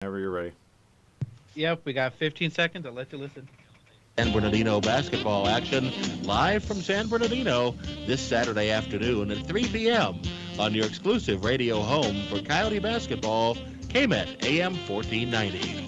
Whenever you're ready. Yep, we got 15 seconds. I'll let you listen. San Bernardino basketball action live from San Bernardino this Saturday afternoon at 3 p.m. on your exclusive radio home for Coyote basketball, KMET AM 1490.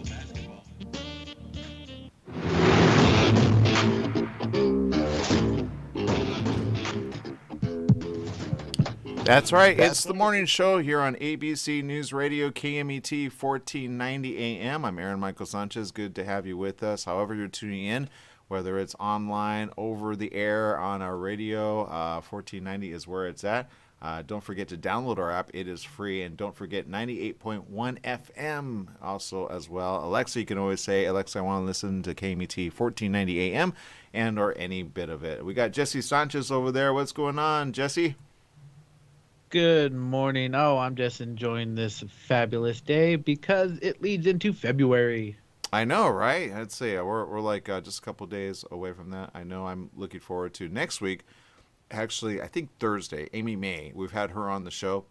That's right. It's the morning show here on ABC News Radio, KMET 1490 AM. I'm Aaron Michael Sanchez. Good to have you with us. However you're tuning in, whether it's online, over the air, on our radio, 1490 is where it's at. Don't forget to download our app. It is free. And don't forget 98.1 FM also as well. Alexa, you can always say, Alexa, I want to listen to KMET 1490 AM and or any bit of it. We got Jesse Sanchez over there. What's going on, Jesse? Good morning. Oh, I'm just enjoying this fabulous day because it leads into February. I know, right? I'd say we're like just a couple days away from that. I know I'm looking forward to next week. Actually, I think Thursday, Amy May. We've had her on the show.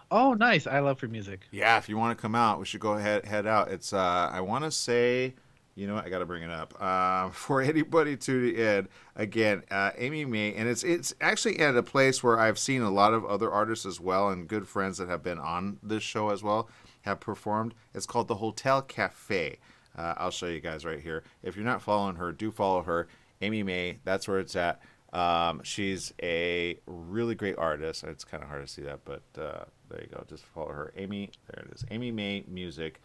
Oh, nice. I love her music. Yeah, if you want to come out, we should go head out. It's I want to say, you know what? I got to bring it up. For anybody tuning in, again, Amy May, and it's actually at a place where I've seen a lot of other artists as well, and good friends that have been on this show as well have performed. It's called the Hotel Cafe. I'll show you guys right here. If you're not following her, do follow her. Amy May, that's where it's at. She's a really great artist. It's kind of hard to see that, but there you go. Just follow her. Amy, there it is. Amy May Music.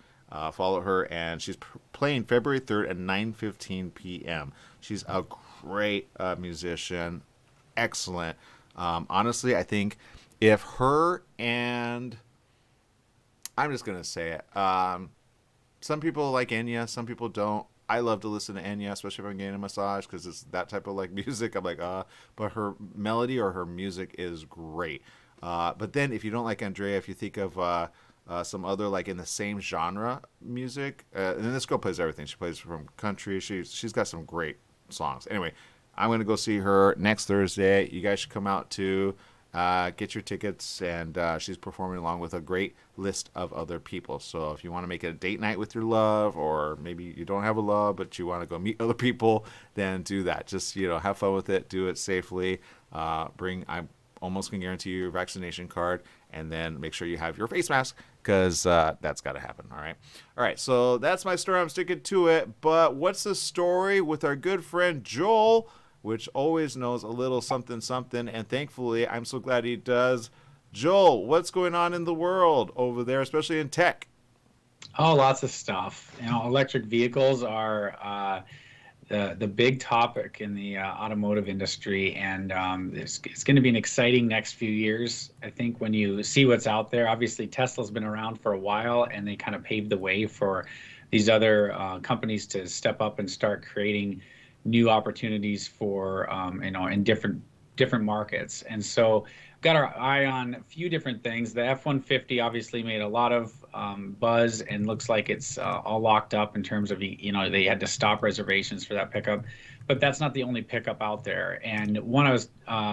Follow her, and she's playing February 3rd at 9:15 p.m. She's a great musician, excellent. Honestly, I think if her and I'm just gonna say it. Some people like Enya, some people don't. I love to listen to Enya, especially if I'm getting a massage, because it's that type of like music. I'm like, but her melody or her music is great. But then if you don't like Andrea, if you think of some other like in the same genre music, and this girl plays everything. She plays from country. She's got some great songs. Anyway, I'm gonna go see her next Thursday. You guys should come out to get your tickets, and she's performing along with a great list of other people. So if you want to make it a date night with your love, or maybe you don't have a love but you want to go meet other people, then do that. Just have fun with it. Do it safely. I'm almost can guarantee you your vaccination card, and then make sure you have your face mask, because that's got to happen. All right, so that's my story. I'm sticking to it. But what's the story with our good friend Joel, which always knows a little something, and thankfully I'm so glad he does. Joel, what's going on in the world over there, especially in tech? Oh, lots of stuff. Electric vehicles are the big topic in the automotive industry, and it's going to be an exciting next few years. I think when you see what's out there, obviously Tesla's been around for a while, and they kind of paved the way for these other companies to step up and start creating new opportunities for in different markets. And so got our eye on a few different things. The F-150 obviously made a lot of buzz, and looks like it's all locked up in terms of, they had to stop reservations for that pickup. But that's not the only pickup out there. And one I was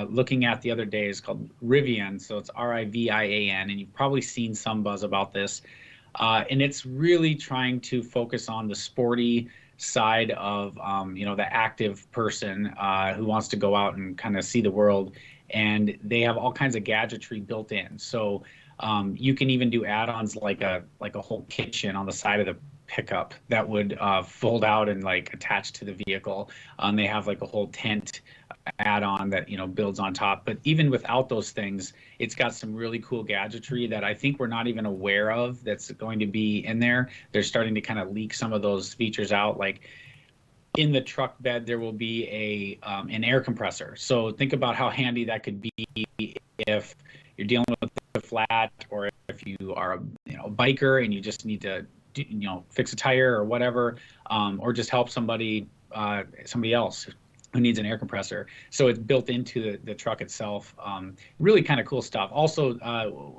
looking at the other day is called Rivien. So it's Rivian, and you've probably seen some buzz about this. And it's really trying to focus on the sporty side of the active person who wants to go out and kind of see the world. And they have all kinds of gadgetry built in. So you can even do add-ons like a whole kitchen on the side of the pickup that would fold out and like attach to the vehicle. They have like a whole tent add-on that builds on top. But even without those things, it's got some really cool gadgetry that I think we're not even aware of that's going to be in there. They're starting to kind of leak some of those features out. Like in the truck bed, there will be an air compressor. So think about how handy that could be if you're dealing with a flat, or if you are a biker and you just need to fix a tire or whatever, or just help somebody else who needs an air compressor. So it's built into the truck itself. Really kind of cool stuff. Also,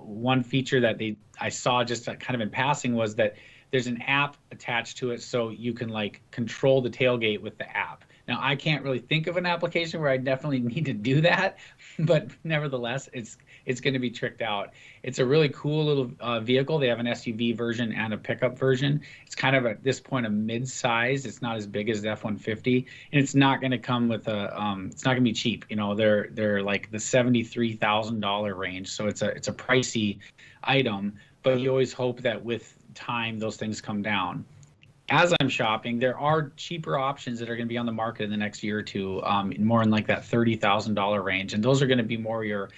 one feature that I saw just kind of in passing was that there's an app attached to it, so you can like control the tailgate with the app. Now, I can't really think of an application where I definitely need to do that, but nevertheless, it's it's going to be tricked out. It's a really cool little vehicle. They have an SUV version and a pickup version. It's kind of at this point a mid-size. It's not as big as the F-150, and it's not going to come with a. It's not going to be cheap. You know, they're like the $73,000 range, so it's a pricey item. But you always hope that with time those things come down. As I'm shopping, there are cheaper options that are going to be on the market in the next year or two, more in like that $30,000 range. And those are going to be more your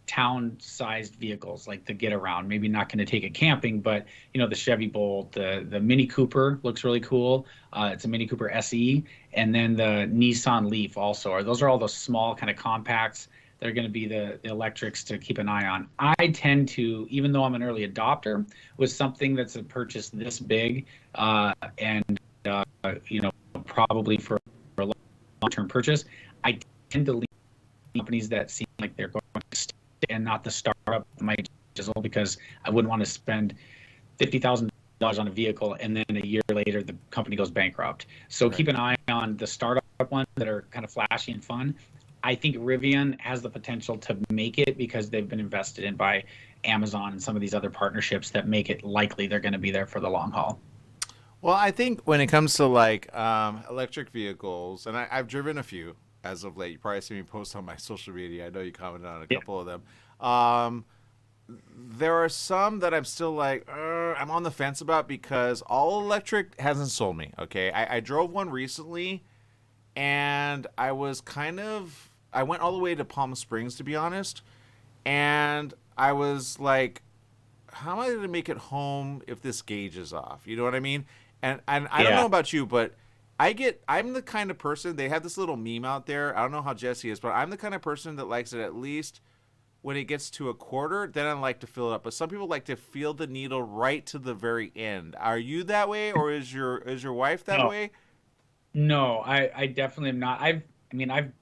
town-sized vehicles, like the get around. Maybe not going to take it camping, but you know, the Chevy Bolt, the Mini Cooper looks really cool. It's a Mini Cooper SE, and then the Nissan Leaf also. Those are all those small kind of compacts. They're going to be the electrics to keep an eye on. I tend to, even though I'm an early adopter, with something that's a purchase this big, and you know, probably for a long-term purchase, I tend to lean companies that seem like they're going to stay and not the startup might just because I wouldn't want to spend $50,000 on a vehicle and then a year later the company goes bankrupt. So keep an eye on the startup ones that are kind of flashy and fun. I think Rivien has the potential to make it because they've been invested in by Amazon and some of these other partnerships that make it likely they're going to be there for the long haul. Well, I think when it comes to like electric vehicles, and I've driven a few as of late. You probably see me post on my social media. I know you commented on a couple of them. There are some that I'm still like, I'm on the fence about because all electric hasn't sold me. Okay, I drove one recently, and I was I went all the way to Palm Springs, to be honest, and I was like, how am I going to make it home if this gauge is off? You know what I mean? And I don't know about you, but I'm the kind of person, they have this little meme out there. I don't know how Jesse is, but I'm the kind of person that likes it at least when it gets to a quarter, then I like to fill it up. But some people like to feel the needle right to the very end. Are you that way, or is your wife that way? No, I definitely am not. I've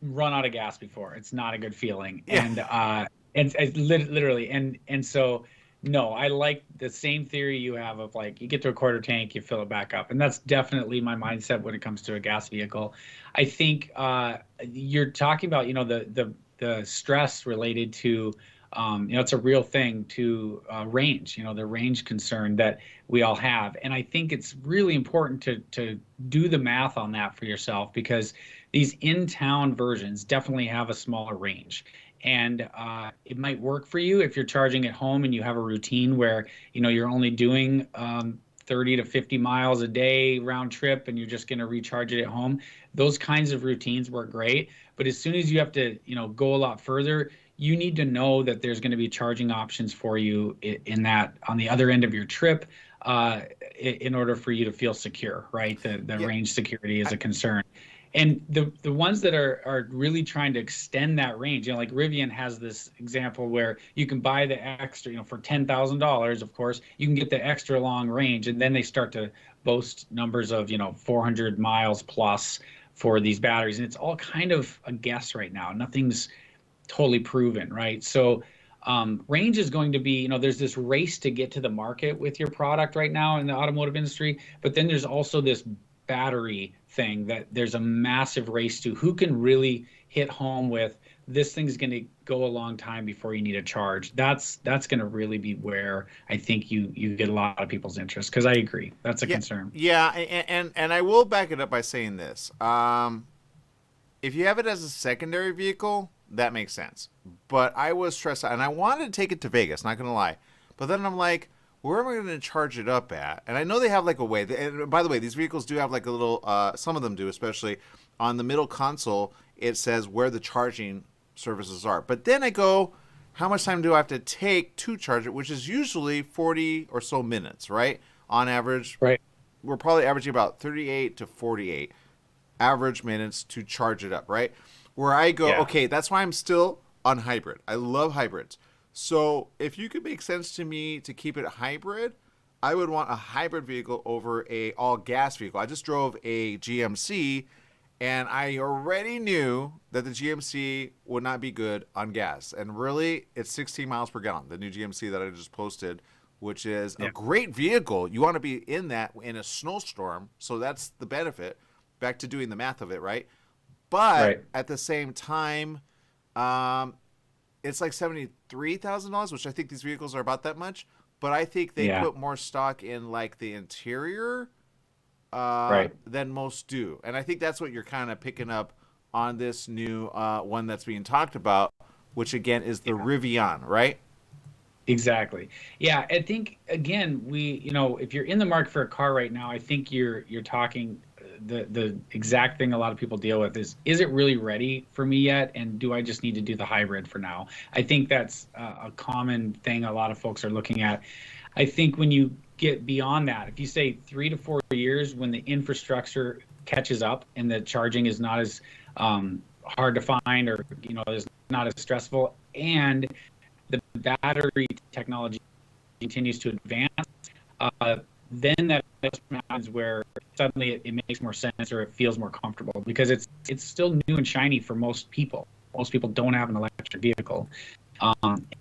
run out of gas before. It's not a good feeling. Yeah. And literally, and so no, I like the same theory you have of like you get to a quarter tank, you fill it back up, and that's definitely my mindset when it comes to a gas vehicle. I think you're talking about, you know, the stress related to, you know, it's a real thing to range, you know, the range concern that we all have. And I think it's really important to do the math on that for yourself, because these in-town versions definitely have a smaller range. And it might work for you if you're charging at home and you have a routine where, you know, you're only doing 30 to 50 miles a day round trip and you're just going to recharge it at home. Those kinds of routines work great. But as soon as you have to, you know, go a lot further, you need to know that there's going to be charging options for you in that on the other end of your trip, in order for you to feel secure, right? The range security is a concern. And the ones that are really trying to extend that range, you know, like Rivien has this example where you can buy the extra, you know, for $10,000, of course, you can get the extra long range, and then they start to boast numbers of, you know, 400 miles plus for these batteries, and it's all kind of a guess right now. Nothing's totally proven, right? So range is going to be, you know, there's this race to get to the market with your product right now in the automotive industry, but then there's also this battery thing that there's a massive race to who can really hit home with this thing's going to go a long time before you need a charge. That's going to really be where I think you get a lot of people's interest, because I agree that's a concern. Yeah, and I will back it up by saying this. If you have it as a secondary vehicle, that makes sense. But I was stressed out, and I wanted to take it to Vegas, not going to lie. But then I'm like, where am I going to charge it up at? And I know they have like a way. And by the way, these vehicles do have like a little, some of them do, especially on the middle console, it says where the charging services are. But then I go, how much time do I have to take to charge it, which is usually 40 or so minutes, right? On average, right? We're probably averaging about 38 to 48 average minutes to charge it up, right? Where I go, okay, that's why I'm still on hybrid. I love hybrids. So if you could make sense to me to keep it hybrid, I would want a hybrid vehicle over a all gas vehicle. I just drove a GMC, and I already knew that the GMC would not be good on gas. And really, it's 16 miles per gallon, the new GMC that I just posted, which is a great vehicle. You want to be in that in a snowstorm, so that's the benefit. Back to doing the math of it, right? But at the same time, it's like $73,000, which I think these vehicles are about that much. But I think they Yeah. put more stock in like the interior Right. than most do, and I think that's what you're kind of picking up on this new one that's being talked about, which again is the Yeah. Rivien, right? Exactly. Yeah, I think again, if you're in the market for a car right now, I think you're talking the exact thing a lot of people deal with is it really ready for me yet? And do I just need to do the hybrid for now? I think that's a common thing a lot of folks are looking at. I think when you get beyond that, if you say 3 to 4 years, when the infrastructure catches up and the charging is not as hard to find, or is not as stressful, and the battery technology continues to advance, then that happens where suddenly it makes more sense, or it feels more comfortable, because it's still new and shiny for most people. Most people don't have an electric vehicle,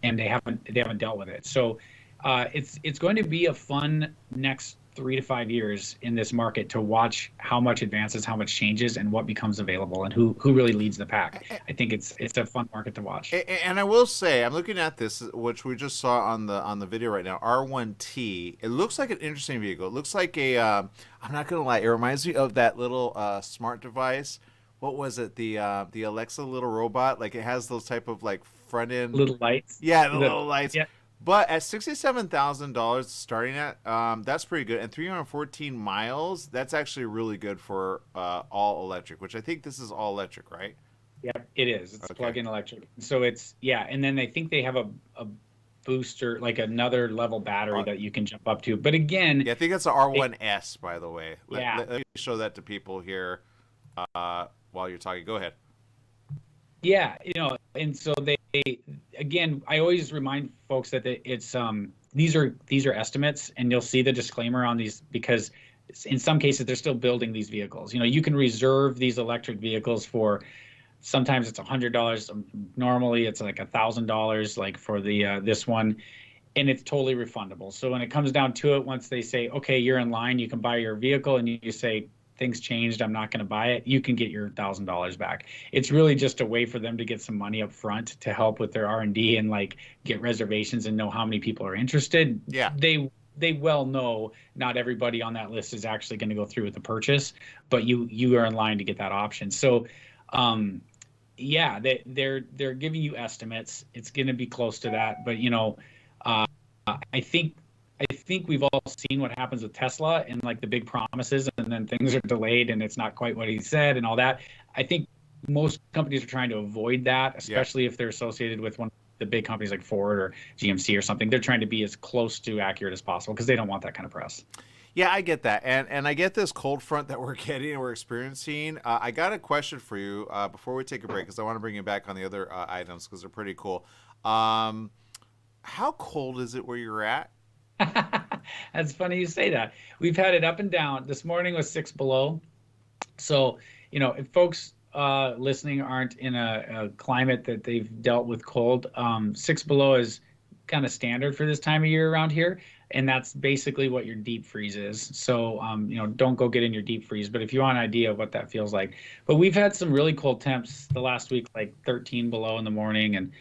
and they haven't dealt with it. So it's going to be a fun next 3 to 5 years in this market to watch how much advances, how much changes, and what becomes available, and who really leads the pack. I think it's a fun market to watch. And I will say, I'm looking at this, which we just saw on the video right now, R1T. It looks like an interesting vehicle. It looks like I'm not gonna lie, it reminds me of that little smart device. What was it? The Alexa little robot. Like, it has those type of like front end Little lights. Yeah, the little lights. Yeah. But at $67,000 starting at, that's pretty good. And 314 miles, that's actually really good for all electric, which I think this is all electric, right? Yeah, it is. It's Okay. plug-in electric. So and then I think they have a booster, like another level battery that you can jump up to. But again, Yeah, I think it's a R1S, by the way. Yeah. Let me show that to people here while you're talking. Go ahead. yeah, and so again, I always remind folks that it's these are estimates, and you'll see the disclaimer on these, because in some cases they're still building these vehicles. You can reserve these electric vehicles for, sometimes it's $100. Normally it's like $1,000, like for the this one, and it's totally refundable. So when it comes down to it, once they say, okay, you're in line, you can buy your vehicle, and you say, things changed, I'm not going to buy it, you can get your $1,000 back. It's really just a way for them to get some money up front to help with their R&D and like get reservations and know how many people are interested. Yeah. They well know not everybody on that list is actually going to go through with the purchase, but you are in line to get that option. So yeah, they're giving you estimates. It's going to be close to that, but I think we've all seen what happens with Tesla and like the big promises, and then things are delayed and it's not quite what he said and all that. I think most companies are trying to avoid that, especially if they're associated with one of the big companies like Ford or GMC or something. They're trying to be as close to accurate as possible because they don't want that kind of press. Yeah, I get that. And I get this cold front that we're getting and we're experiencing. I got a question for you before we take a break, because I want to bring you back on the other items because they're pretty cool. How cold is it where you're at? That's funny you say that. We've had it up and down. This morning was 6 below. So, if folks listening aren't in a climate that they've dealt with cold, 6 below is kind of standard for this time of year around here. And that's basically what your deep freeze is. So, don't go get in your deep freeze. But if you want an idea of what that feels like. But we've had some really cold temps the last week, like 13 below in the morning. And,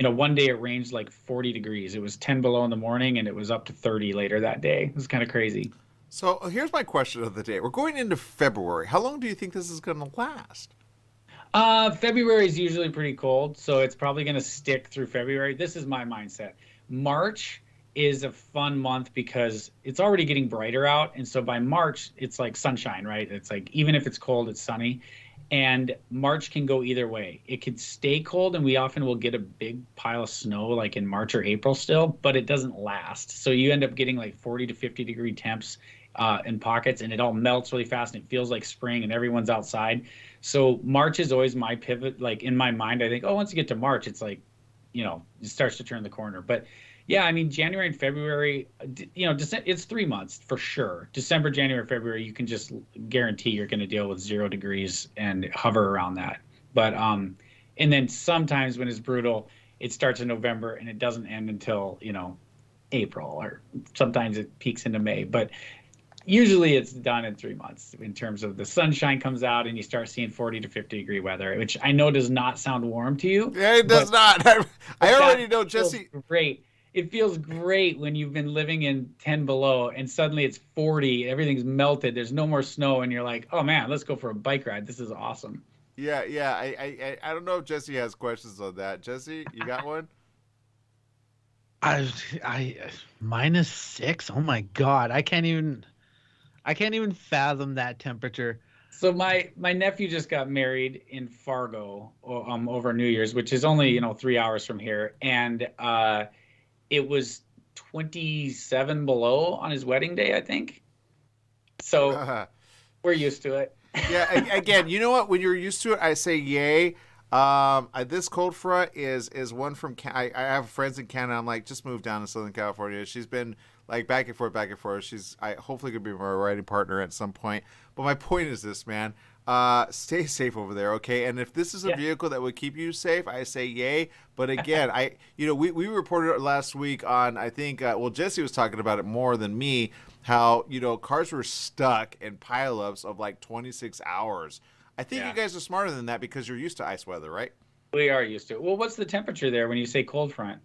one day it ranged like 40 degrees. It was 10 below in the morning, and it was up to 30 later that day. It was kind of crazy. So here's my question of the day. We're going into February. How long do you think this is going to last? February is usually pretty cold, so it's probably going to stick through February. This is my mindset. March is a fun month because it's already getting brighter out. And so by March, it's like sunshine, right? It's like, even if it's cold, it's sunny. And March can go either way. It could stay cold, and we often will get a big pile of snow like in March or April still, but it doesn't last. So you end up getting like 40 to 50 degree temps in pockets, and it all melts really fast, and it feels like spring, and everyone's outside. So March is always my pivot. Like in my mind, I think, oh, once you get to March, it's like, it starts to turn the corner. But yeah, I mean, January and February, it's 3 months for sure. December, January, February, you can just guarantee you're going to deal with 0 degrees and hover around that. But and then sometimes when it's brutal, it starts in November and it doesn't end until, April, or sometimes it peaks into May. But Usually it's done in 3 months in terms of the sunshine comes out and you start seeing 40 to 50 degree weather, which I know does not sound warm to you. Yeah, it does not. I already know, Jesse. Great. It feels great when you've been living in 10 below and suddenly it's 40, everything's melted, there's no more snow, and you're like, oh man, let's go for a bike ride. This is awesome. Yeah. I don't know if Jesse has questions on that. Jesse, you got one? I -6. Oh my God. I can't even fathom that temperature. So my nephew just got married in Fargo over New Year's, which is only 3 hours from here, and it was 27 below on his wedding day, I think. So we're used to it. Yeah. Again, you know what? When you're used to it, I say yay. This cold front is one from I have friends in Canada. I'm like, just move down to Southern California. She's been like back and forth. She's hopefully gonna be my riding partner at some point. But my point is this, man. Stay safe over there, okay? And if this is a vehicle that would keep you safe, I say yay. But again, we reported last week on, I think, Jesse was talking about it more than me, how, cars were stuck in pileups of like 26 hours. I think you guys are smarter than that because you're used to ice weather, right? We are used to it. Well, what's the temperature there when you say cold front?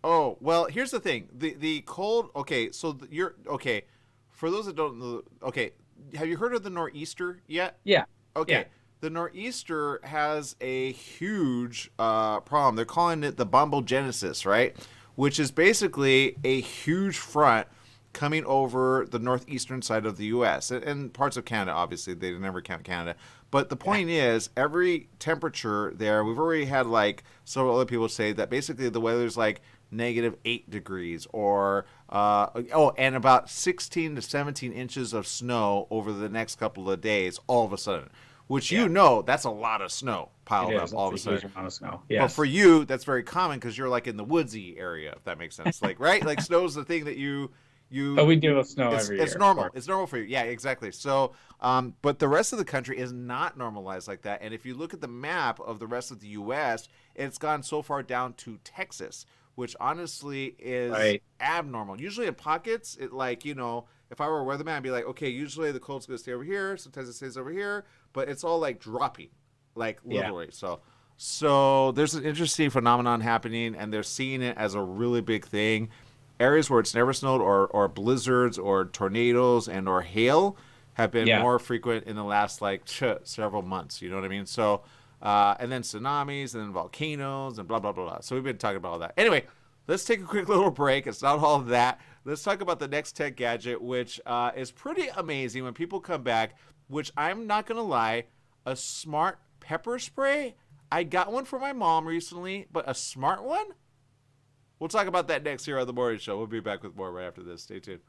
Oh, well, here's the thing. The cold, okay, so okay, for those that don't know, okay, have you heard of the nor'easter yet? Yeah. Okay. Yeah. The nor'easter has a huge problem. They're calling it the bombogenesis, right? Which is basically a huge front coming over the northeastern side of the U.S. and parts of Canada, obviously. They never count Canada. But the point is, every temperature there, we've already had like several other people say that basically the weather's like -8 degrees or, and about 16 to 17 inches of snow over the next couple of days all of a sudden. Which that's a lot of snow piled up all of a sudden. Amount of snow. Yes. But for you, that's very common because you're like in the woodsy area, if that makes sense. Like, right? Like snow's the thing that you. But we deal with snow every year. It's normal. It's normal for you. Yeah, exactly. So, but the rest of the country is not normalized like that. And if you look at the map of the rest of the U.S., it's gone so far down to Texas, which honestly is abnormal. Usually in pockets, if I were a weatherman, I'd be like, okay, usually the cold's going to stay over here. Sometimes it stays over here. But it's all like dropping, like literally. So there's an interesting phenomenon happening, and they're seeing it as a really big thing. Areas where it's never snowed or blizzards or tornadoes and or hail have been more frequent in the last several months. You know what I mean? So, and then tsunamis and then volcanoes and blah, blah, blah, blah. So we've been talking about all that. Anyway, let's take a quick little break. It's not all of that. Let's talk about the next tech gadget, which is pretty amazing when people come back, which I'm not going to lie, a smart pepper spray. I got one for my mom recently, but a smart one? We'll talk about that next here on The Morning Show. We'll be back with more right after this. Stay tuned.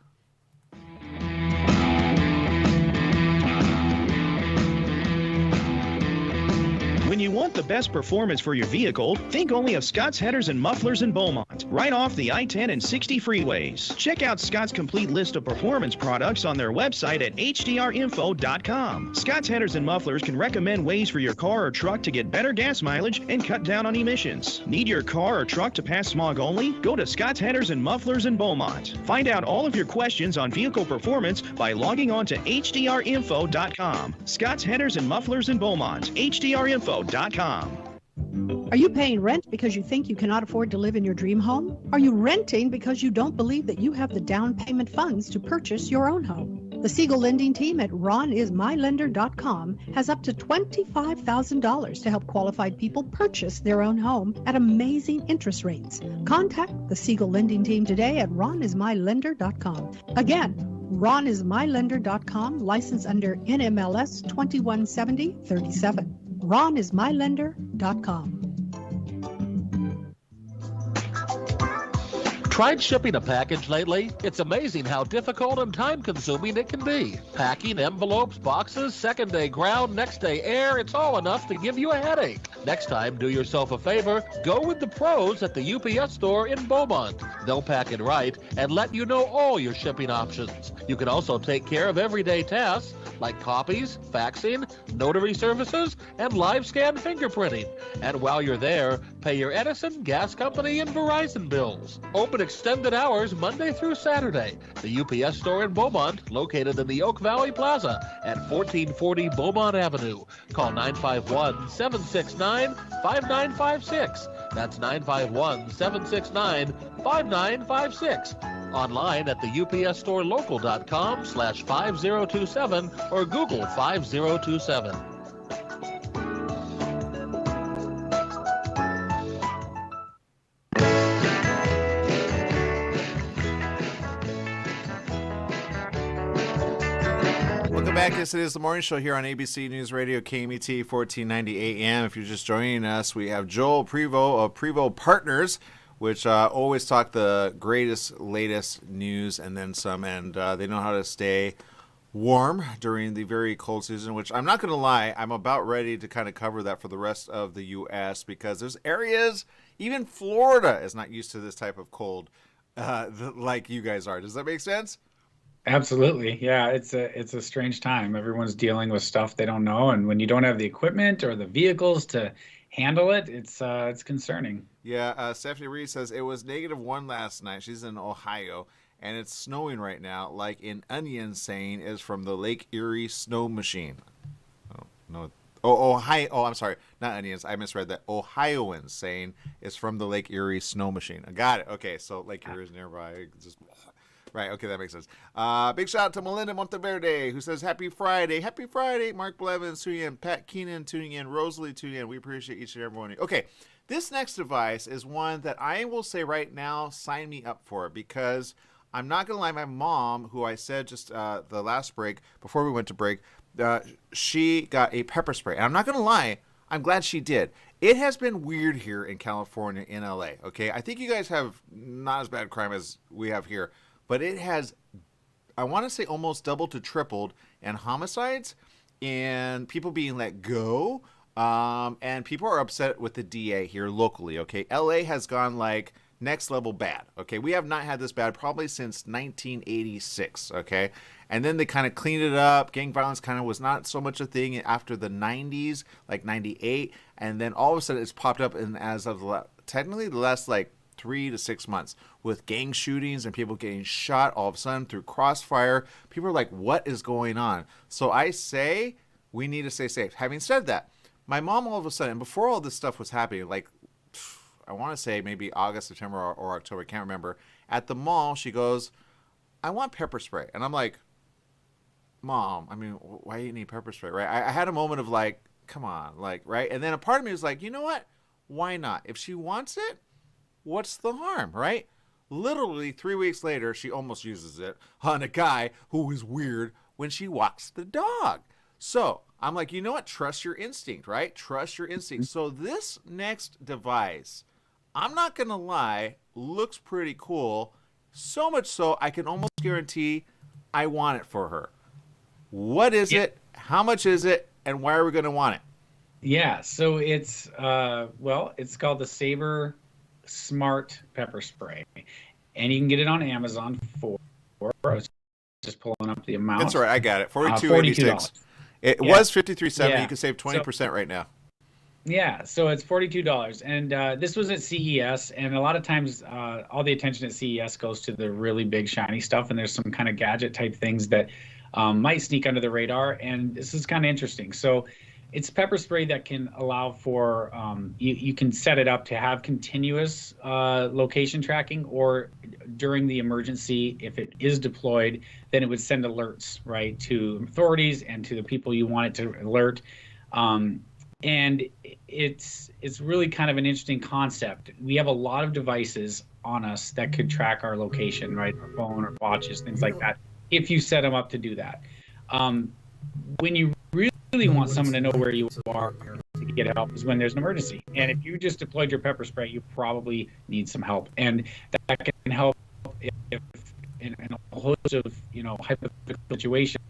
When you want the best performance for your vehicle, think only of Scots Headers and Mufflers in Beaumont, right off the I-10 and 60 freeways. Check out Scott's complete list of performance products on their website at hdrinfo.com. Scots Headers and Mufflers can recommend ways for your car or truck to get better gas mileage and cut down on emissions. Need your car or truck to pass smog only? Go to Scots Headers and Mufflers in Beaumont. Find out all of your questions on vehicle performance by logging on to hdrinfo.com. Scots Headers and Mufflers in Beaumont, hdrinfo.com. Are you paying rent because you think you cannot afford to live in your dream home? Are you renting because you don't believe that you have the down payment funds to purchase your own home? The Siegel lending team at ronismylender.com has up to $25,000 to help qualified people purchase their own home at amazing interest rates. Contact the Siegel lending team today at ronismylender.com. Again, ronismylender.com, license under NMLS 217037. ronismylender.com. Tried shipping a package lately? It's amazing how difficult and time-consuming it can be. Packing, envelopes, boxes, second-day ground, next-day air, it's all enough to give you a headache. Next time, do yourself a favor, go with the pros at the UPS store in Beaumont. They'll pack it right and let you know all your shipping options. You can also take care of everyday tasks like copies, faxing, notary services, and live scan fingerprinting. And while you're there, pay your Edison, gas company, and Verizon bills. Open extended hours Monday through Saturday. The UPS store in Beaumont, located in the Oak Valley Plaza at 1440 Beaumont Avenue. Call 951-769-5956. That's 951-769-5956. Online at the upsstorelocal.com/5027 or Google 5027. Welcome back. Yes, it is the morning show here on ABC News Radio, KMET 1490 AM. If you're just joining us, we have Joel Prevost of Prevost Partners, which always talk the greatest, latest news and then some. And they know how to stay warm during the very cold season, which I'm not going to lie, I'm about ready to kind of cover that for the rest of the U.S. because there's areas, even Florida is not used to this type of cold like you guys are. Does that make sense? Absolutely. Yeah, it's a strange time. Everyone's dealing with stuff they don't know, and when you don't have the equipment or the vehicles to handle it, it's concerning. Yeah, Stephanie Reed says it was -1 last night. She's in Ohio, and it's snowing right now, like in Onion saying is from the Lake Erie snow machine. Oh, no. Oh, Ohio. Oh, I'm sorry. Not Onions. I misread that. Ohioans saying is from the Lake Erie snow machine. I got it. Okay, so Lake Erie is nearby. Just... Right, okay, that makes sense. Big shout out to Melinda Monteverde, who says, Happy Friday. Happy Friday. Mark Blevins tuning in. Pat Keenan tuning in. Rosalie tuning in. We appreciate each and every one of you. Okay, this next device is one that I will say right now, sign me up for, because I'm not going to lie, my mom, who I said just the last break, before we went to break, she got a pepper spray. And I'm not going to lie, I'm glad she did. It has been weird here in California, in LA, okay? I think you guys have not as bad crime as we have here. But it has, I want to say, almost doubled to tripled in homicides and people being let go. And people are upset with the DA here locally, okay? LA has gone like next level bad, okay? We have not had this bad probably since 1986, okay? And then they kind of cleaned it up. Gang violence kind of was not so much a thing after the 90s, like 98. And then all of a sudden it's popped up in as of technically the last like 3 to 6 months with gang shootings and people getting shot all of a sudden through crossfire. People are like, what is going on? So I say we need to stay safe. Having said that, my mom all of a sudden, before all this stuff was happening, like I want to say maybe August, September, or October, I can't remember, at the mall, she goes, I want pepper spray. And I'm like, Mom, I mean, why do you need pepper spray, right? I had a moment of like, come on, like, right? And then a part of me was like, you know what? Why not? If she wants it, what's the harm, right? Literally 3 weeks later, she almost uses it on a guy who is weird when she walks the dog. So I'm like, you know what? Trust your instinct, right? Trust your instinct. So this next device, I'm not going to lie, looks pretty cool. So much so, I can almost guarantee I want it for her. What is it? How much is it? And why are we going to want it? Yeah, so it's, it's called the Saber Smart Pepper Spray, and you can get it on Amazon for, I was just pulling up the amount. That's right, I got it. $42.86. It was $53.70. Yeah. You can save 20% right now. Yeah, so it's $42, and this was at CES, and a lot of times all the attention at CES goes to the really big shiny stuff, and there's some kind of gadget type things that might sneak under the radar, and this is kind of interesting. So it's pepper spray that can allow for, you can set it up to have continuous location tracking, or during the emergency, if it is deployed, then it would send alerts, right, to authorities and to the people you want it to alert. And it's really kind of an interesting concept. We have a lot of devices on us that could track our location, right, our phone or watches, things like that, if you set them up to do that. When you really want someone to know where you are to get help is when there's an emergency. And if you just deployed your pepper spray, you probably need some help. And that can help if in a host of, hypothetical situations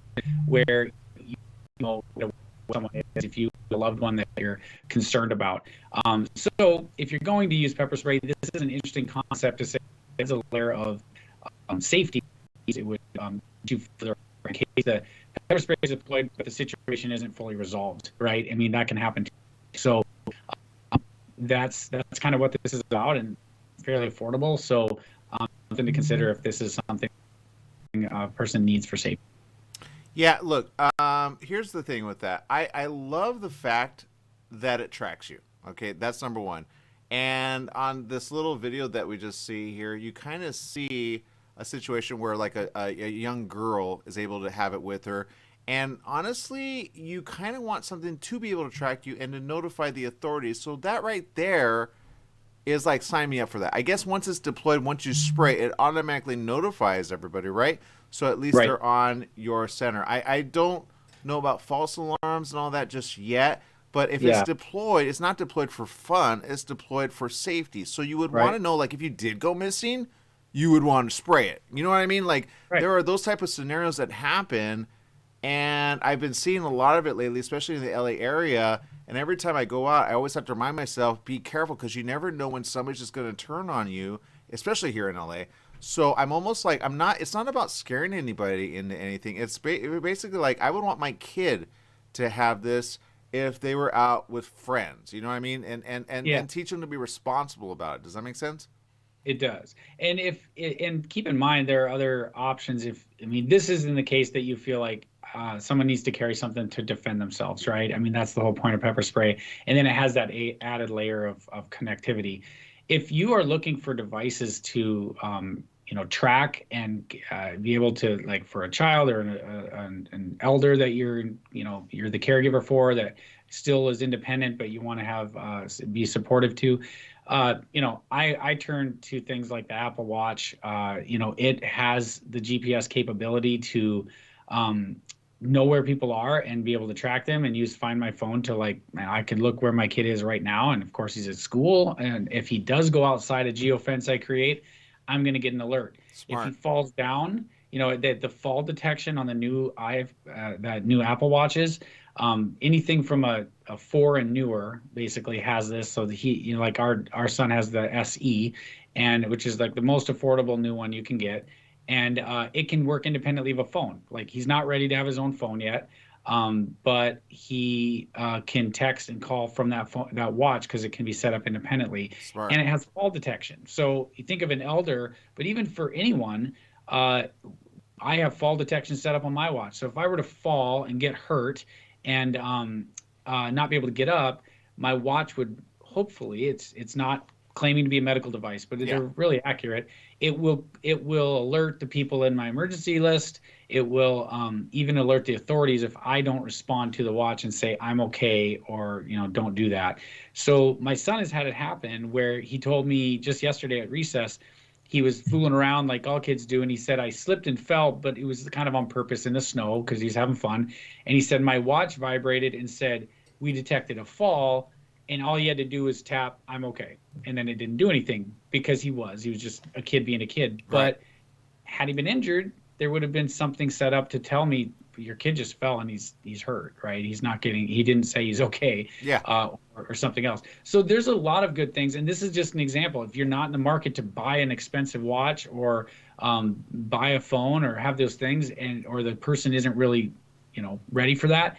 where you know someone is, if you have a loved one that you're concerned about. So if you're going to use pepper spray, this is an interesting concept to say there's a layer of safety. It would do further in case the pepper spray is deployed, but the situation isn't fully resolved, right? I mean, that can happen. So that's kind of what this is about, and fairly affordable. So to consider if this is something a person needs for safety. Yeah, look, here's the thing with that. I love the fact that it tracks you. Okay, that's number one. And on this little video that we just see here, you kind of see a situation where like a young girl is able to have it with her. And honestly, you kind of want something to be able to track you and to notify the authorities. So that right there is like, sign me up for that. I guess once it's deployed, once you spray, it automatically notifies everybody, right? So at least Right. they're on your center. I don't know about false alarms and all that just yet, but if Yeah. it's deployed, it's not deployed for fun, it's deployed for safety. So you would Right. want to know, like, if you did go missing, you would want to spray it. You know what I mean? Like, Right. there are those type of scenarios that happen, and I've been seeing a lot of it lately, especially in the LA area. And every time I go out, I always have to remind myself, be careful, because you never know when somebody's just going to turn on you, especially here in LA. So I'm almost like, it's not about scaring anybody into anything. It's basically like, I would want my kid to have this if they were out with friends. You know what I mean? And Yeah. teach them to be responsible about it. Does that make sense? It does. And keep in mind, there are other options. This is in the case that you feel like someone needs to carry something to defend themselves, right? I mean, that's the whole point of pepper spray. And then it has that added layer of connectivity. If you are looking for devices to, track and be able to, like, for a child or an elder that you're the caregiver for, that still is independent, but you want to have be supportive to, I turn to things like the Apple Watch. It has the GPS capability to know where people are and be able to track them, and use Find My Phone to, like, I could look where my kid is right now. And of course he's at school. And if he does go outside a geofence I create, I'm going to get an alert. Smart. If he falls down, the fall detection on the new that new Apple Watches, anything from a 4 and newer basically has this. So like our son has the SE, and which is like the most affordable new one you can get. And it can work independently of a phone. Like, he's not ready to have his own phone yet, but he can text and call from that phone, that watch, because it can be set up independently. Smart. And it has fall detection. So you think of an elder, but even for anyone, I have fall detection set up on my watch. So if I were to fall and get hurt and not be able to get up, my watch would, hopefully, it's not claiming to be a medical device, but they're really accurate. It will alert the people in my emergency list. It will even alert the authorities if I don't respond to the watch and say I'm okay, or don't do that. So my son has had it happen where he told me just yesterday at recess, he was fooling around like all kids do, and he said, I slipped and fell, but it was kind of on purpose in the snow because he's having fun. And he said my watch vibrated and said, we detected a fall, and all he had to do was tap, I'm okay. And then it didn't do anything because he was just a kid being a kid. Right. But had he been injured, there would have been something set up to tell me, your kid just fell and he's hurt, right? He didn't say he's okay. Yeah. Or something else. So there's a lot of good things. And this is just an example. If you're not in the market to buy an expensive watch, or buy a phone, or have those things, or the person isn't really, ready for that,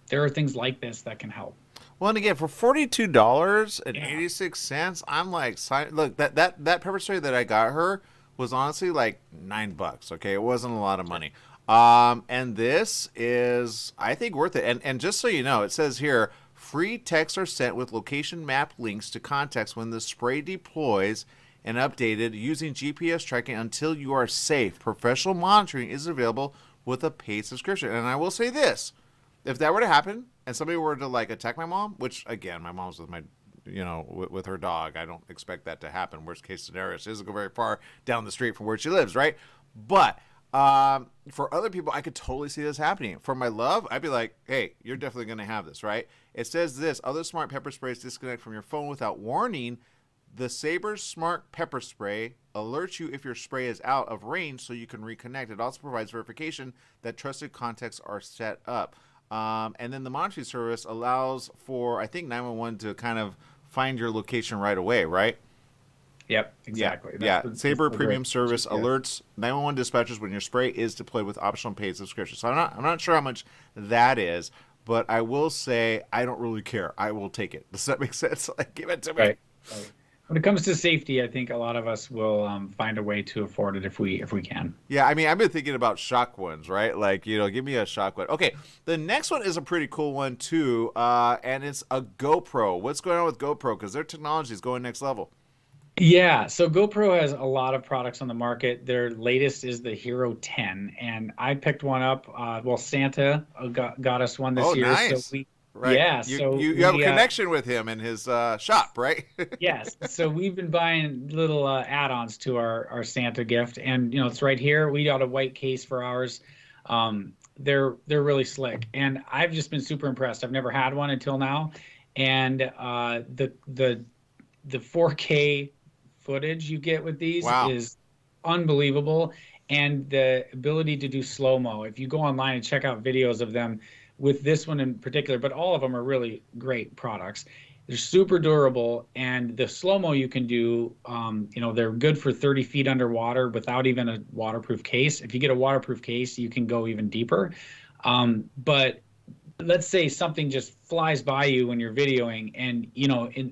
there are things like this that can help. Well, and again, for $42.86, I'm like, look, that pepper spray that I got her was honestly like $9. Okay, it wasn't a lot of money. And this is, I think, worth it. And just so you know, it says here, free texts are sent with location map links to contacts when the spray deploys, and updated using GPS tracking until you are safe. Professional monitoring is available with a paid subscription. And I will say this. If that were to happen and somebody were to, like, attack my mom, which, again, my mom's with with her dog. I don't expect that to happen. Worst case scenario, she doesn't go very far down the street from where she lives, right? But for other people, I could totally see this happening. For my love, I'd be like, hey, you're definitely going to have this, right? It says this: other smart pepper sprays disconnect from your phone without warning. The Saber Smart Pepper Spray alerts you if your spray is out of range so you can reconnect. It also provides verification that trusted contacts are set up. And then the monitoring service allows for, I think, 911 to kind of find your location right away, right? Yep, exactly. Yeah. Saber Premium Service alerts 911 dispatchers when your spray is deployed with optional paid subscription. So I'm not sure how much that is, but I will say I don't really care. I will take it. Does that make sense? Like, give it to me. Right. when it comes to safety, I think a lot of us will find a way to afford it if we can. Yeah, I mean, I've been thinking about shock ones, right? Like, give me a shock one. Okay, the next one is a pretty cool one too, and it's a GoPro. What's going on with GoPro? Because their technology is going next level. Yeah, so GoPro has a lot of products on the market. Their latest is the Hero 10, and I picked one up. Well, Santa got us one this year. Nice. So Right. yeah, You have a connection with him in his shop, right? yes. So we've been buying little add-ons to our Santa gift, and it's right here. We got a white case for ours. They're really slick, and I've just been super impressed. I've never had one until now, and the 4K footage you get with these is unbelievable, and the ability to do slow-mo. If you go online and check out videos of them with this one in particular, but all of them are really great products. They're super durable, and the slow-mo you can do, they're good for 30 feet underwater without even a waterproof case. If you get a waterproof case, you can go even deeper. But let's say something just flies by you when you're videoing, and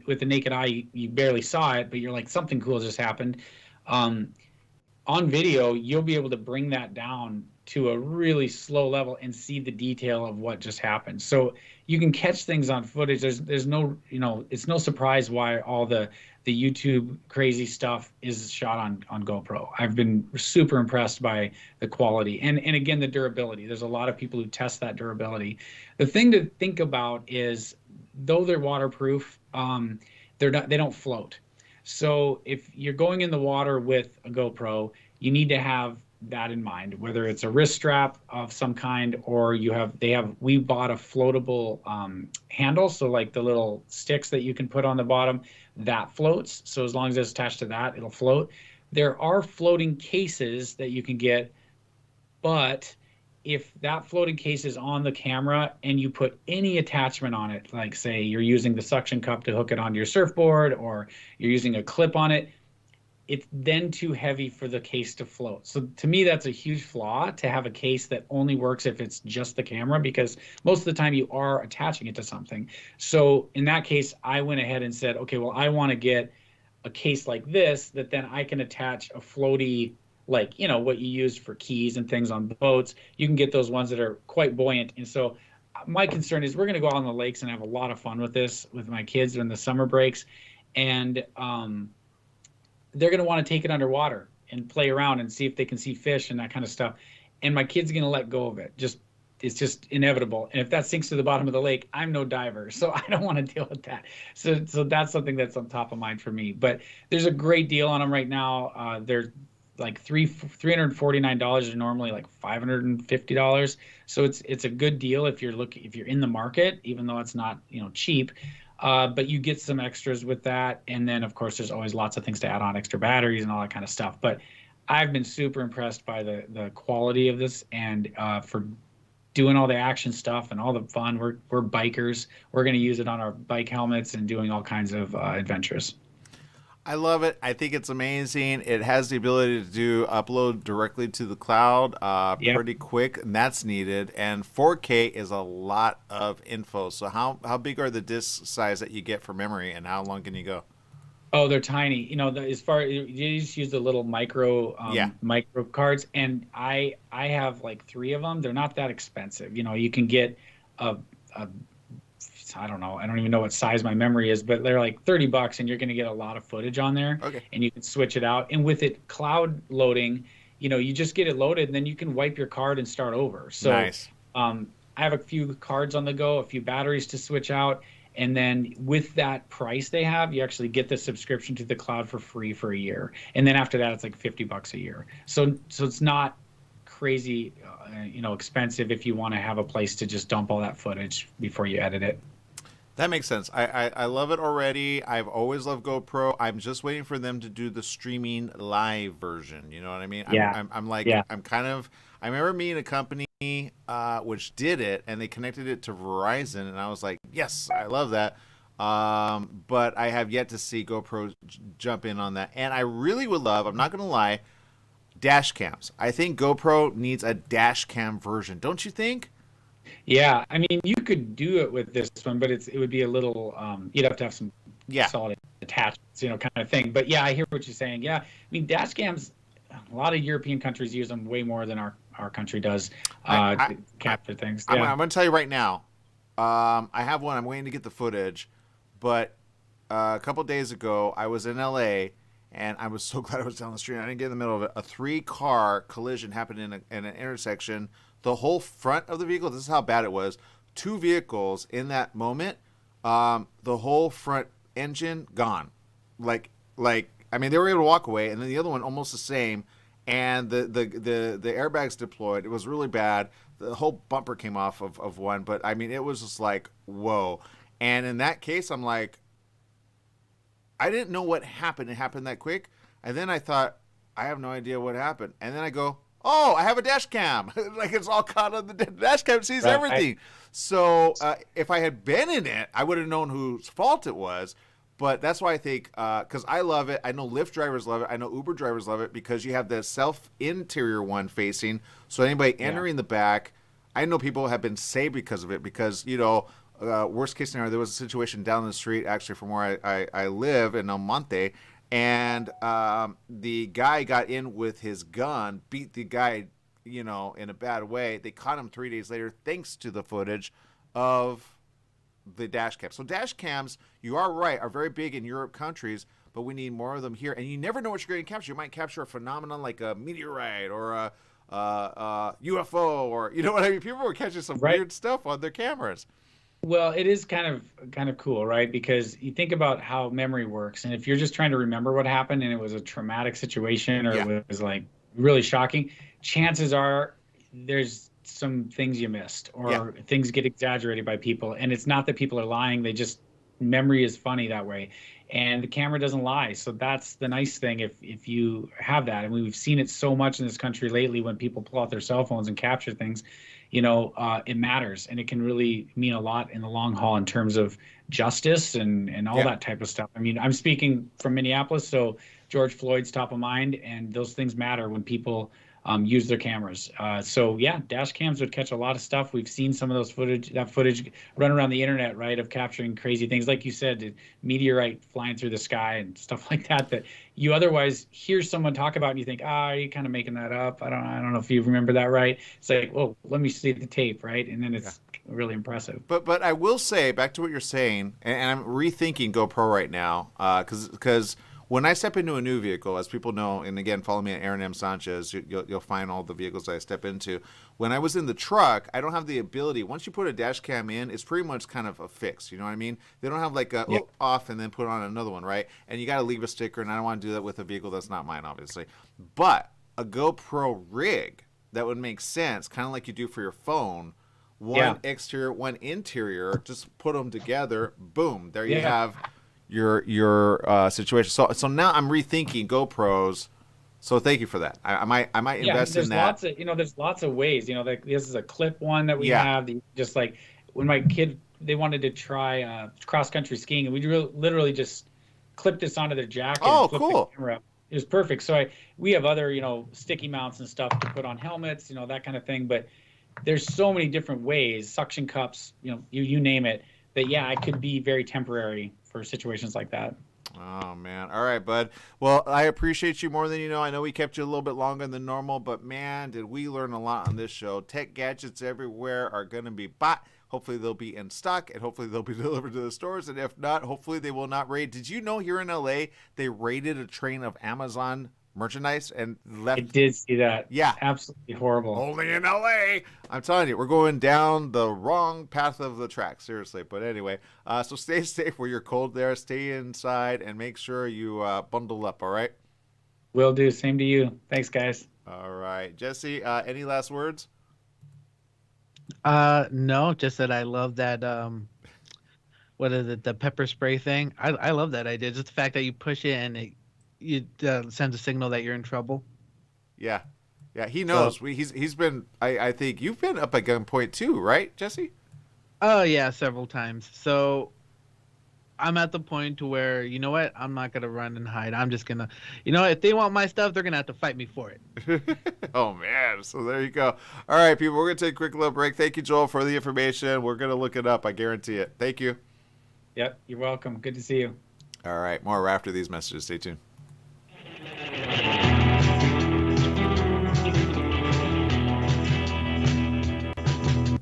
with the naked eye you barely saw it, but you're like, something cool just happened. On video, you'll be able to bring that down to a really slow level and see the detail of what just happened. So you can catch things on footage. There's no, it's no surprise why all the YouTube crazy stuff is shot on GoPro. I've been super impressed by the quality and again, the durability. There's a lot of people who test that durability. The thing to think about is, though they're waterproof, they don't float. So if you're going in the water with a GoPro, you need to have that in mind, whether it's a wrist strap of some kind, or we bought a floatable handle, so like the little sticks that you can put on the bottom, that floats. So as long as it's attached to that, it'll float. There are floating cases that you can get, but if that floating case is on the camera and you put any attachment on it, like say you're using the suction cup to hook it onto your surfboard, or you're using a clip on it, it's then too heavy for the case to float. So to me, that's a huge flaw, to have a case that only works if it's just the camera, because most of the time you are attaching it to something. So in that case, I went ahead and said, okay, well, I want to get a case like this that then I can attach a floaty, like, what you use for keys and things on boats. You can get those ones that are quite buoyant. And so my concern is, we're going to go out on the lakes and have a lot of fun with this with my kids during the summer breaks. And, they're going to want to take it underwater and play around and see if they can see fish and that kind of stuff. And my kid's going to let go of it. It's just inevitable. And if that sinks to the bottom of the lake, I'm no diver, so I don't want to deal with that. So that's something that's on top of mind for me. But there's a great deal on them right now. They're like $349. They're normally like $550. So it's a good deal if you're in the market, even though it's not cheap. But you get some extras with that. And then, of course, there's always lots of things to add on, extra batteries and all that kind of stuff. But I've been super impressed by the quality of this, and for doing all the action stuff and all the fun. We're bikers. We're going to use it on our bike helmets and doing all kinds of adventures. I love it. I think it's amazing. It has the ability to upload directly to the cloud pretty quick, and that's needed. And 4K is a lot of info. So how big are the disk size that you get for memory, and how long can you go? Oh, they're tiny. You just use the little micro cards, and I have like 3 of them. They're not that expensive. You can get a I don't know. I don't even know what size my memory is, but they're like $30, and you're going to get a lot of footage on there. Okay. And you can switch it out. And with it cloud loading, you just get it loaded, and then you can wipe your card and start over. So nice. I have a few cards on the go, a few batteries to switch out. And then with that price they have, you actually get the subscription to the cloud for free for a year. And then after that, it's like $50 a year. So it's not crazy, expensive if you want to have a place to just dump all that footage before you edit it. That makes sense. I love it already. I've always loved GoPro. I'm just waiting for them to do the streaming live version. You know what I mean? Yeah. I remember meeting a company which did it, and they connected it to Verizon, and I was like, yes, I love that. But I have yet to see GoPro jump in on that. And I really would love, I'm not going to lie, dash cams. I think GoPro needs a dash cam version. Don't you think? Yeah, I mean, you could do it with this one, but it would be a little. You'd have to have some solid attachments, kind of thing. But yeah, I hear what you're saying. Yeah, I mean, dash cams, a lot of European countries use them way more than our country does to capture things. I'm Yeah. going to tell you right now. I have one. I'm waiting to get the footage, but a couple days ago, I was in LA, and I was so glad I was down the street. I didn't get in the middle of it. A 3-car collision happened in an intersection. The whole front of the vehicle. This is how bad it was. 2 vehicles in that moment. The whole front engine gone. Like I mean, they were able to walk away, and then the other one almost the same. And the airbags deployed. It was really bad. The whole bumper came off of one, but I mean, it was just like, whoa. And in that case, I'm like, I didn't know what happened. It happened that quick. And then I thought, I have no idea what happened. And then I go, oh, I have a dash cam. Like, it's all caught on the dash cam, sees everything. So if I had been in it, I would have known whose fault it was. But that's why I think, because I love it. I know Lyft drivers love it. I know Uber drivers love it because you have the self-interior one facing. So anybody entering the back, I know people have been saved because of it. Because, worst case scenario, there was a situation down the street, actually, from where I live in El Monte. And the guy got in with his gun, beat the guy, in a bad way. They caught him 3 days later thanks to the footage of the dash cam. So dash cams, you are right, are very big in Europe countries, but we need more of them here. And you never know what you're going to capture. You might capture a phenomenon like a meteorite or a UFO, or you know what I mean. People are catching some weird stuff on their cameras. Well, it is kind of cool, right? Because you think about how memory works, and if you're just trying to remember what happened and it was a traumatic situation or it was like really shocking, chances are there's some things you missed or things get exaggerated by people. And it's not that people are lying. Memory is funny that way. And the camera doesn't lie. So that's the nice thing if you have that. And we've seen it so much in this country lately when people pull out their cell phones and capture things, it matters. And it can really mean a lot in the long haul in terms of justice and all that type of stuff. I mean, I'm speaking from Minneapolis, so George Floyd's top of mind, and those things matter when people use their cameras. So dash cams would catch a lot of stuff. We've seen some of that footage run around the internet, right, of capturing crazy things. Like you said, the meteorite flying through the sky and stuff like that you otherwise hear someone talk about and you think, you're kind of making that up. I don't know if you remember that right. It's like, well, let me see the tape, right? And then it's really impressive. But I will say, back to what you're saying, and I'm rethinking GoPro right now, because when I step into a new vehicle, as people know, and again, follow me at Aaron M. Sanchez, you'll find all the vehicles I step into. When I was in the truck, I don't have the ability. Once you put a dash cam in, it's pretty much kind of a fix. You know what I mean? They don't have like off and then put on another one, right? And you got to leave a sticker, and I don't want to do that with a vehicle that's not mine, obviously. But a GoPro rig, that would make sense, kind of like you do for your phone. One exterior, one interior, just put them together, boom, there you have your situation. So now I'm rethinking GoPros. So thank you for that. I might invest in that. There's lots of ways. Like this is a clip one that we have. Just like when my kid, they wanted to try cross country skiing, and we literally just clipped this onto their jacket. Oh, and cool! The camera up. It was perfect. So we have other sticky mounts and stuff to put on helmets, that kind of thing. But there's so many different ways, suction cups, you name it. That it could be very temporary for situations like that. Oh, man. All right, bud. Well, I appreciate you more than you know. I know we kept you a little bit longer than normal, but, man, did we learn a lot on this show. Tech gadgets everywhere are going to be bought. Hopefully they'll be in stock, and hopefully they'll be delivered to the stores. And if not, hopefully they will not raid. Did you know here in L.A. they raided a train of Amazon merchandise and left? I did see that. Yeah. Absolutely horrible. Only in LA. I'm telling you, we're going down the wrong path of the track, seriously. But anyway, so stay safe where you're cold there. Stay inside and make sure you bundle up, all right? Will do. Same to you. Thanks, guys. All right. Jesse, any last words? No, just that I love that, what is it, the pepper spray thing. I love that idea. Just the fact that you push it and it sends a signal that you're in trouble. Yeah, he knows. So, he's been. I think you've been up at gunpoint too, right, Jesse? Oh yeah, several times. So I'm at the point to where I'm not gonna run and hide. I'm just gonna, if they want my stuff, they're gonna have to fight me for it. Oh man, so there you go. All right, people, we're gonna take a quick little break. Thank you, Joel, for the information. We're gonna look it up. I guarantee it. Thank you. Yep, you're welcome. Good to see you. All right, more after these messages. Stay tuned.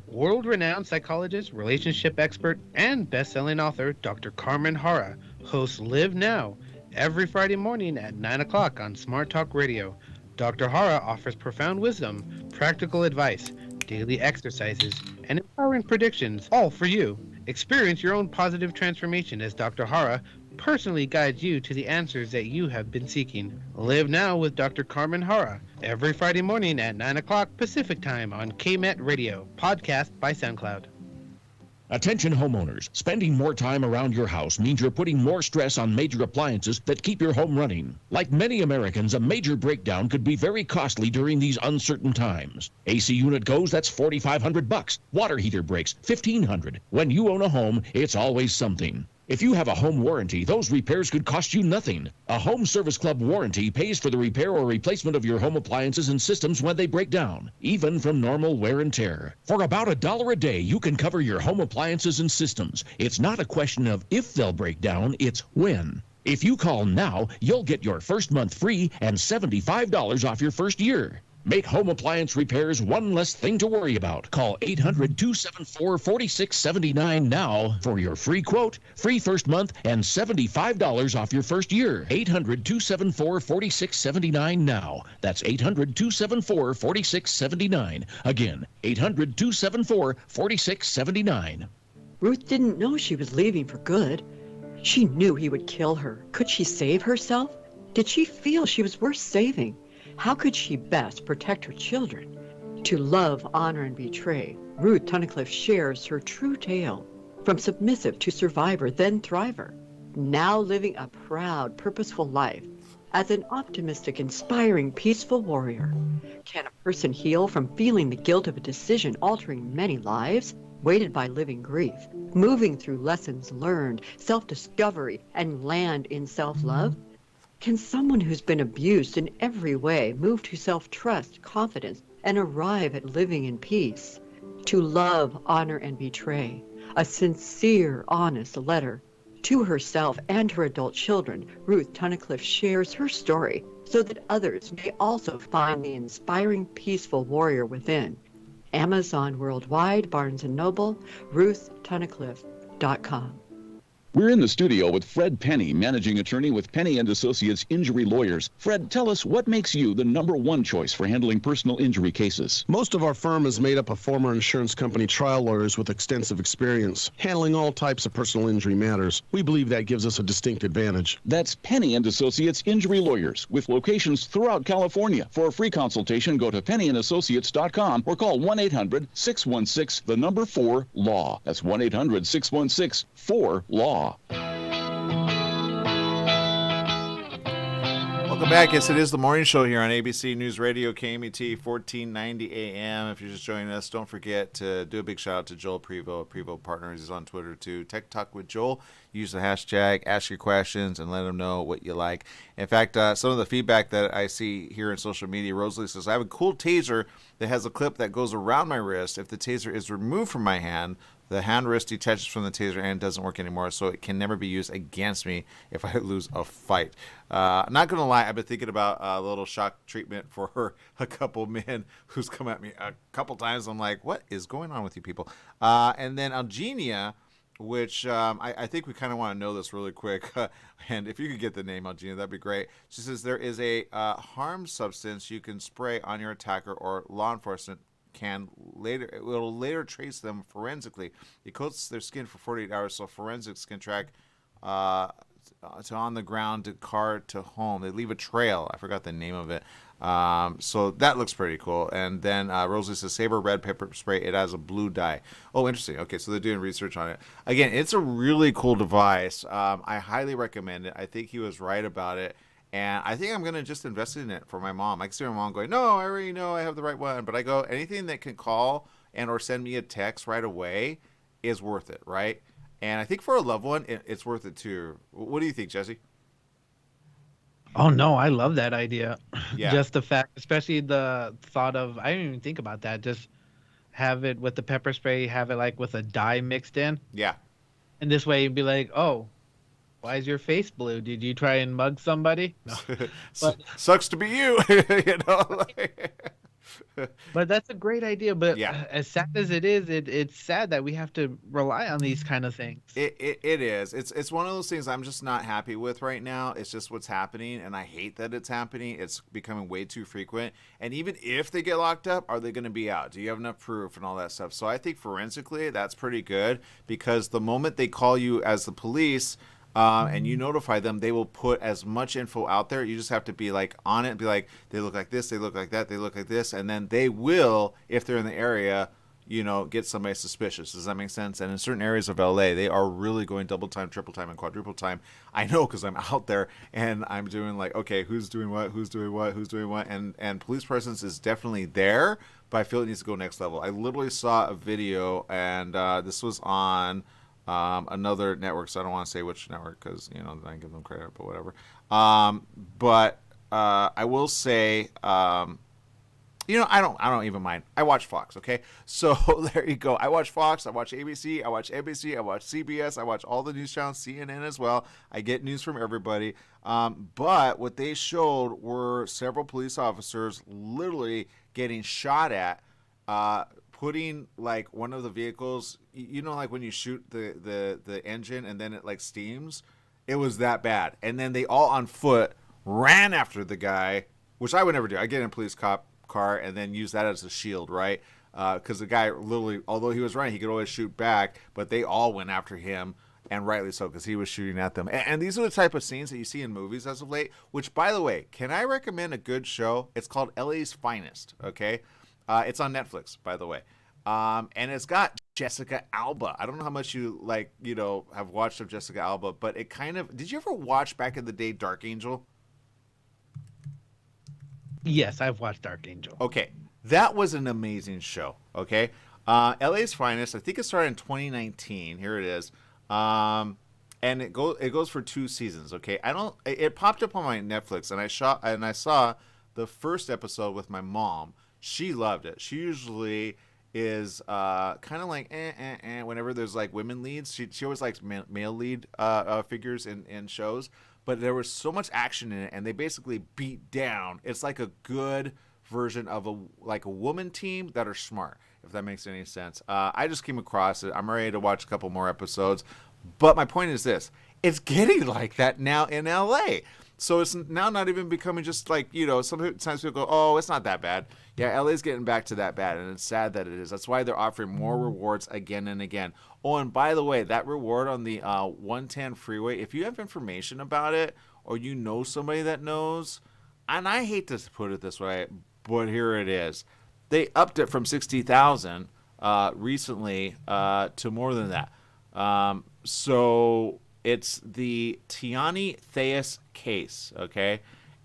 World-renowned psychologist, relationship expert, and best-selling author Dr. Carmen Hara hosts Live Now every Friday morning at 9 o'clock on Smart Talk Radio. Dr. Hara offers profound wisdom, practical advice, daily exercises, and empowering predictions, all for you. Experience your own positive transformation as Dr. Hara personally guides you to the answers that you have been seeking. Live Now with Dr. Carmen Hara every Friday morning at 9 o'clock Pacific Time on KMET Radio, podcast by SoundCloud. Attention homeowners, spending more time around your house means you're putting more stress on major appliances that keep your home running. Like many Americans, a major breakdown could be very costly during these uncertain times. AC unit goes, that's $4,500. Water heater breaks, $1,500. When you own a home, it's always something. If you have a home warranty, those repairs could cost you nothing. A Home Service Club warranty pays for the repair or replacement of your home appliances and systems when they break down, even from normal wear and tear. For about $1 a day, you can cover your home appliances and systems. It's not a question of if they'll break down, it's when. If you call now, you'll get your first month free and $75 off your first year. Make home appliance repairs one less thing to worry about. Call 800-274-4679 now for your free quote, free first month, and $75 off your first year. 800-274-4679 now. That's 800-274-4679. Again, 800-274-4679. Ruth didn't know she was leaving for good. She knew he would kill her. Could she save herself? Did she feel she was worth saving? How could she best protect her children? To love, honor, and betray, Ruth Tunnicliffe shares her true tale. From submissive to survivor, then thriver. Now living a proud, purposeful life as an optimistic, inspiring, peaceful warrior. Can a person heal from feeling the guilt of a decision altering many lives? Weighted by living grief, moving through lessons learned, self-discovery, and land in self-love? Can someone who's been abused in every way move to self-trust, confidence, and arrive at living in peace? To love, honor, and betray, a sincere, honest letter. To herself and her adult children, Ruth Tunnicliffe shares her story so that others may also find the inspiring, peaceful warrior within. Amazon worldwide, Barnes & Noble, RuthTunnicliffe.com. We're in the studio with Fred Penny, managing attorney with Penny & Associates Injury Lawyers. Fred, tell us what makes you the #1 choice for handling personal injury cases. Most of our firm is made up of former insurance company trial lawyers with extensive experience, handling all types of personal injury matters. We believe that gives us a distinct advantage. That's Penny & Associates Injury Lawyers, with locations throughout California. For a free consultation, go to pennyandassociates.com or call 1-800-616-4LAW. That's 1-800-616-4LAW. Welcome back. Yes, it is the morning show here on ABC News Radio, KMET 1490 AM. If you're just joining us, don't forget to do a big shout out to Joel Prevost. Prevost Partners is on Twitter too. Tech Talk with Joel. Use the hashtag, ask your questions, and let them know what you like. In fact, some of the feedback that I see here in social media, Rosalie says, I have a cool taser that has a clip that goes around my wrist. If the taser is removed from my hand, the hand wrist detaches from the taser and doesn't work anymore, so it can never be used against me if I lose a fight. I'm not going to lie, I've been thinking about a little shock treatment for a couple men who's come at me a couple times. I'm like, what is going on with you people? And then Algenia, which I think we kind of want to know this really quick. And if you could get the name, Algenia, that'd be great. She says there is a harm substance you can spray on your attacker or law enforcement it will later trace them forensically. It coats their skin for 48 hours, so forensics can track to on the ground, to car, to home. They leave a trail. I forgot the name of it. So that looks pretty cool. And then Rosalie says Saber red pepper spray. It has a blue dye. Oh, interesting. Okay, so they're doing research on it. Again, it's a really cool device. I highly recommend it. I think he was right about it. And I think I'm going to just invest in it for my mom. I can see my mom going, no, I already know I have the right one. But I go, anything that can call and or send me a text right away is worth it, right? And I think for a loved one, it's worth it too. What do you think, Jesse? Oh, no, I love that idea. Yeah. Just the fact, especially the thought of, I didn't even think about that. Just have it with the pepper spray, have it like with a dye mixed in. Yeah. And this way you'd be like, oh, Why is your face blue? Did you try and mug somebody? No. But, Sucks to be you. You know. but that's a great idea. But Yeah. as sad as it is, it's sad that we have to rely on these kind of things. It is. It's one of those things I'm just not happy with right now. It's just what's happening, and I hate that it's happening. It's becoming way too frequent. And even if they get locked up, are they going to be out? Do you have enough proof and all that stuff? So I think forensically, that's pretty good, because the moment they call you as the police, and you notify them, they will put as much info out there. You just have to be like on it and be like, they look like this, they look like that, they look like this, and then they will, if they're in the area, you know, get somebody suspicious. Does that make sense? And in certain areas of LA, they are really going double time, triple time, and quadruple time. I know, because I'm out there and I'm doing like, okay, who's doing what, who's doing what, who's doing what, and police presence is definitely there, but I feel it needs to go next level. I literally saw a video, and this was on another network, so I don't want to say which network, because, you know, I give them credit, but whatever. But I will say, you know, I don't even mind. I watch Fox, okay? So there you go. I watch Fox, I watch ABC, I watch NBC, I watch CBS, I watch all the news channels, CNN as well. I get news from everybody. But what they showed were several police officers literally getting shot at, putting like one of the vehicles, you know, like when you shoot the engine and then it like steams. It was that bad. And then they all on foot ran after the guy, which I would never do. I get in a police car and then use that as a shield, right? Because the guy literally, although he was running, he could always shoot back, but they all went after him, and rightly so, because he was shooting at them. And these are the type of scenes that you see in movies as of late, which, by the way, can I recommend a good show? It's called LA's Finest, okay? It's on Netflix, by the way. And it's got Jessica Alba. I don't know how much you, like, you know, have watched of Jessica Alba, but it kind of, did you ever watch back in the day Dark Angel? Yes, I've watched Dark Angel. Okay, that was an amazing show. Okay, LA's Finest. I think it started in 2019. Here it is, and it goes for 2 seasons. Okay, it popped up on my Netflix, and I saw the first episode with my mom. She loved it. She usually is kind of like whenever there's like women leads. She always likes male lead figures in shows. But there was so much action in it, and they basically beat down. It's like a good version of a woman team that are smart, if that makes any sense. I just came across it. I'm ready to watch a couple more episodes. But my point is this. It's getting like that now in LA. So it's now not even becoming just like, you know, sometimes people go, oh, it's not that bad. Yeah, LA's getting back to that bad, and it's sad that it is. That's why they're offering more rewards again and again. Oh, and by the way, that reward on the 110 freeway, if you have information about it or you know somebody that knows, and I hate to put it this way, but here it is. They upped it from 60,000 recently to more than that. So it's the Tiani Theus case, okay?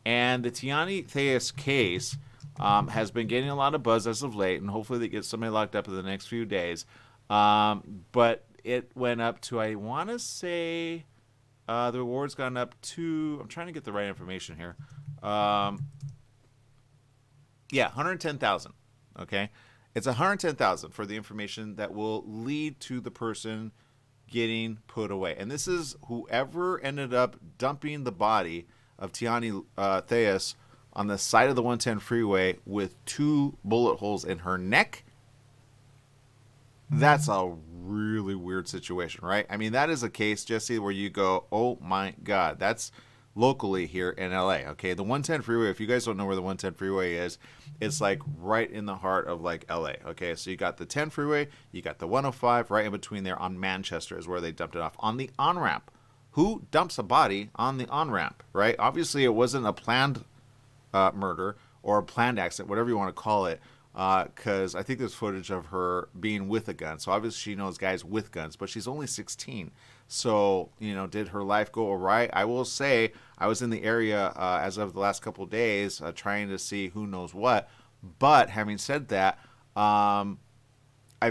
And the Tiani Theus case has been getting a lot of buzz as of late, and hopefully they get somebody locked up in the next few days. But it went up to, I want to say, the reward's gone up to, I'm trying to get the right information here. Yeah, 110,000, okay? It's 110,000 for the information that will lead to the person getting put away. And this is whoever ended up dumping the body of Tiani Theus on the side of the 110 freeway with 2 bullet holes in her neck. That's a really weird situation, right? I mean, that is a case, Jesse, where you go, oh my God, that's locally here in LA. Okay, the 110 freeway, if you guys don't know where the 110 freeway is, it's like right in the heart of like LA. Okay, so you got the 10 freeway, you got the 105, right in between there on Manchester is where they dumped it off. On the on-ramp, who dumps a body on the on-ramp, right? Obviously, it wasn't a planned murder or a planned accident, whatever you want to call it, because I think there's footage of her being with a gun. So obviously she knows guys with guns, but she's only 16. So, you know, did her life go awry? I will say I was in the area as of the last couple of days trying to see who knows what. But having said that, I've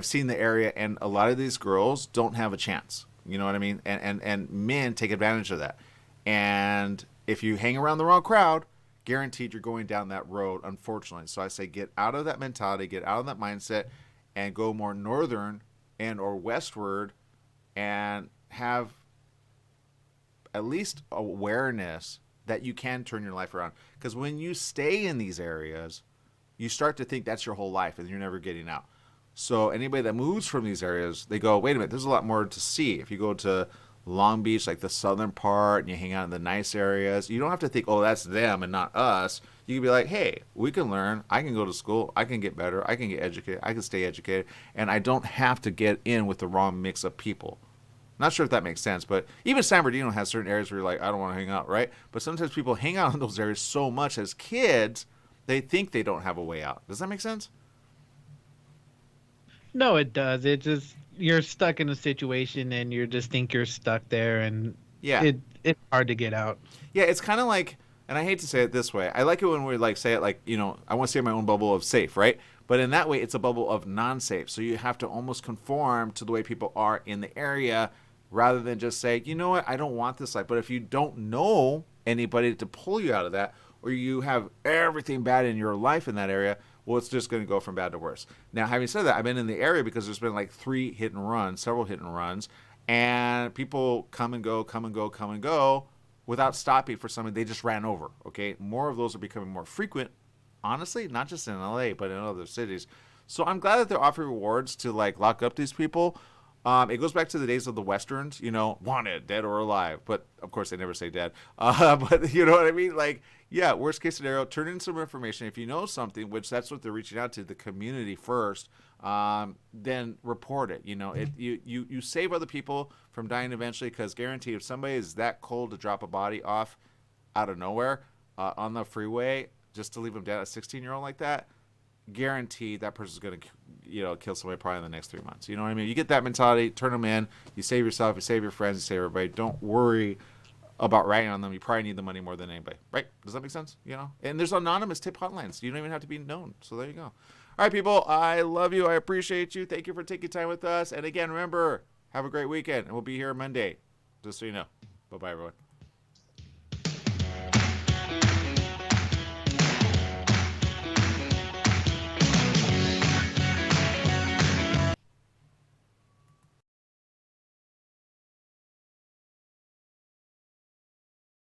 seen the area, and a lot of these girls don't have a chance. You know what I mean? And men take advantage of that. And if you hang around the wrong crowd, guaranteed you're going down that road, unfortunately. So I say get out of that mentality, get out of that mindset, and go more northern and or westward and have at least awareness that you can turn your life around. Because when you stay in these areas, you start to think that's your whole life and you're never getting out. So anybody that moves from these areas, they go, wait a minute, there's a lot more to see. If you go to Long Beach, like the southern part, and you hang out in the nice areas, you don't have to think, oh, that's them and not us. You can be like, hey, we can learn. I can go to school. I can get better. I can get educated. I can stay educated. And I don't have to get in with the wrong mix of people. Not sure if that makes sense, but even San Bernardino has certain areas where you're like, I don't want to hang out, right? But sometimes people hang out in those areas so much as kids, they think they don't have a way out. Does that make sense? No, it does. It just, you're stuck in a situation and you just think you're stuck there, and Yeah. it's hard to get out. Yeah, it's kind of like, and I hate to say it this way, I like it when we like say it like, I want to stay in my own bubble of safe, right? But in that way, it's a bubble of non-safe. So you have to almost conform to the way people are in the area rather than just say, you know what, I don't want this life. But if you don't know anybody to pull you out of that, or you have everything bad in your life in that area, well, it's just going to go from bad to worse. Now, having said that, I've been in the area because there's been like several hit and runs, and people come and go without stopping for something they just ran over, okay? More of those are becoming more frequent, honestly, not just in LA, but in other cities. So I'm glad that they're offering rewards to like lock up these people. It goes back to the days of the Westerns, wanted, dead or alive. But, of course, they never say dead. But you know what I mean? Like, yeah, worst case scenario, turn in some information. If you know something, which that's what they're reaching out to, the community first, then report it. You save other people from dying eventually, because guaranteed if somebody is that cold to drop a body off out of nowhere on the freeway just to leave them dead, a 16-year-old like that, guaranteed that person's going to kill somebody probably in the next 3 months. You know what I mean? You get that mentality, turn them in, you save yourself, you save your friends, you save everybody. Don't worry about ratting on them. You probably need the money more than anybody, right? Does that make sense? And there's anonymous tip hotlines. You don't even have to be known. So there you go. All right, people, I love you. I appreciate you. Thank you for taking time with us. And again, remember, have a great weekend, and we'll be here Monday, just so you know. Bye-bye, everyone.